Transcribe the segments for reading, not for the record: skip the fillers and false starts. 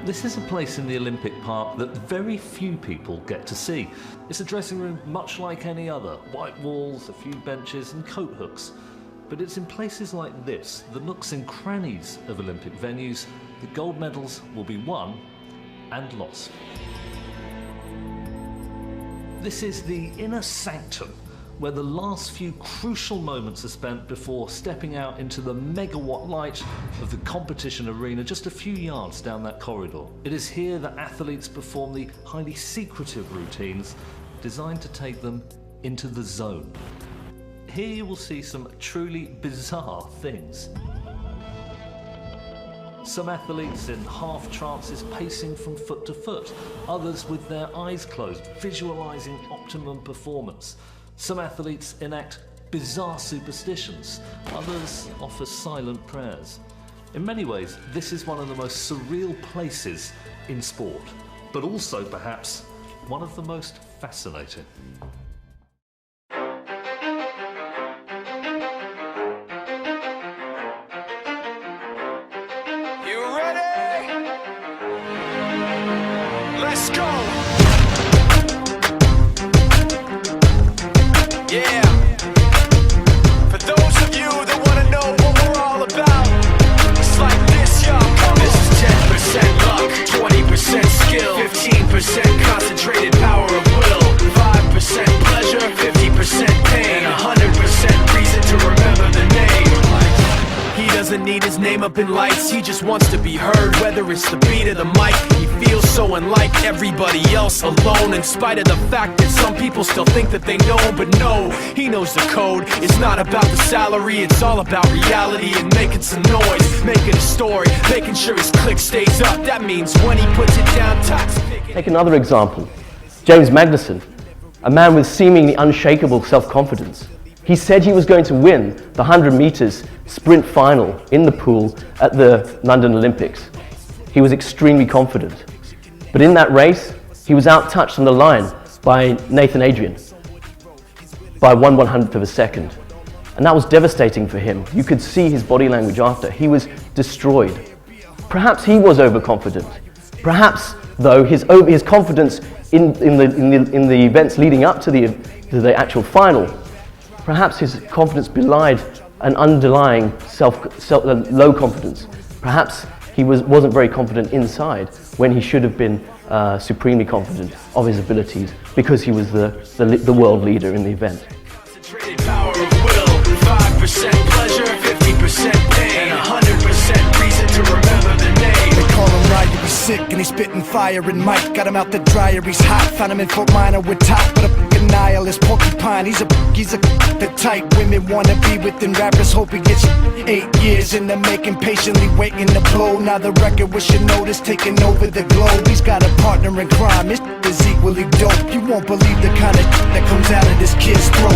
This is a place in the Olympic Park that very few people get to see. It's a dressing room much like any other, white walls, a few benches and coat hooks. But it's in places like this, the nooks and crannies of Olympic venues, that gold medals will be won and lost. This is the inner sanctum, where the last few crucial moments are spent before stepping out into the megawatt light of the competition arena just a few yards down that corridor. It is here that athletes perform the highly secretive routines designed to take them into the zone. Here you will see some truly bizarre things. Some athletes in half trances pacing from foot to foot, others with their eyes closed, visualizing optimum performance. Some athletes enact bizarre superstitions, others offer silent prayers. In many ways, this is one of the most surreal places in sport, but also perhaps one of the most fascinating. You ready? Let's go! Yeah, for those of you that want to know what we're all about, it's like this, y'all. This is 10% luck, 20% skill, 15% concentrated power of will, 5% pleasure, 50% pain, and 100% reason to remember the name. He doesn't need his name up in lights, he just wants to be heard, whether it's the beat of the mic. He feels so unlike everybody else, alone, in spite of the fact that some people still think that they know. But no, he knows the code. It's not about the salary, it's all about reality and making some noise, making a story, making sure his click stays up. That means when he puts it down, Tox. Take another example, James Magnussen, a man with seemingly unshakable self-confidence. He said he was going to win the 100 meters sprint final in the pool at the London Olympics. He was extremely confident. But in that race, he was out-touched on the line by Nathan Adrian by 1/100th of a second. And that was devastating for him. You could see his body language after. He was destroyed. Perhaps he was overconfident. Perhaps, though, his confidence in the events leading up to the actual final, perhaps his confidence belied an underlying low confidence. Perhaps he wasn't very confident inside when he should have been supremely confident of his abilities because he was the world leader in the event. Concentrated power of will, 5% pleasure, 50% pain, and 100% reason to remember the name. They call him Ryder, he's sick and he's spitting fire. And Mike got him out the dryer, he's hot. Found him in Fort Minor with top, but a f***ing nihilist porcupine. He's the type women wanna be within. Rappers hope he gets 8 years in the making, patiently waiting to blow. Now the record with Shinoda's taking over the globe. He's got a partner in crime, his is equally dope. You won't believe the kind of that comes out of this kid's throat.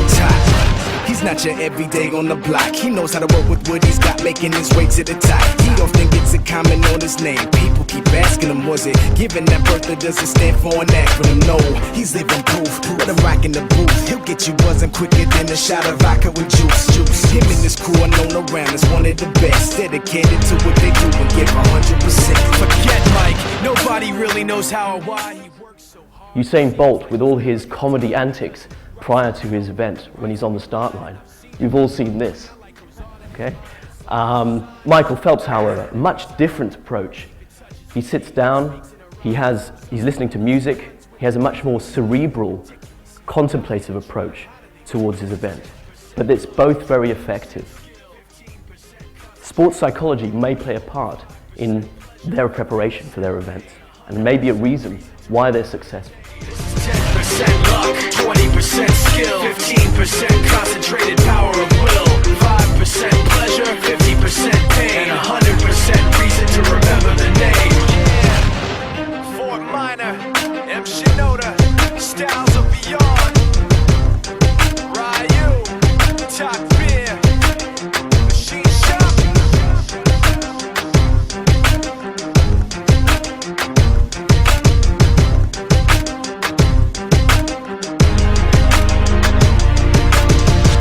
He's not your everyday on the block. He knows how to work with what he's got, making his way to the top. He often gets a comment on his name. People keep asking him, was it given that birth that doesn't stand for an acronym? No, he's living proof. Let him rock in the booth. He'll get you buzzing quicker than a shot of vodka with juice. Him and his crew are known around as one of the best, dedicated to what they do and give 100%. Forget Mike, nobody really knows how or why he works so hard. Usain Bolt, with all his comedy antics prior to his event when he's on the start line. You've all seen this, okay? Michael Phelps, however, much different approach. He sits down, he's listening to music, he has a much more cerebral, contemplative approach towards his event. But it's both very effective. Sports psychology may play a part in their preparation for their events, and may be a reason why they're successful. 10% luck, 20% skill, 15% concentrated power of will, 5% pleasure, 50% pain, and 100% reason to remember the name. Yeah. Fort Minor, M. Shinoda, Styles of Beyond, Ryu, Top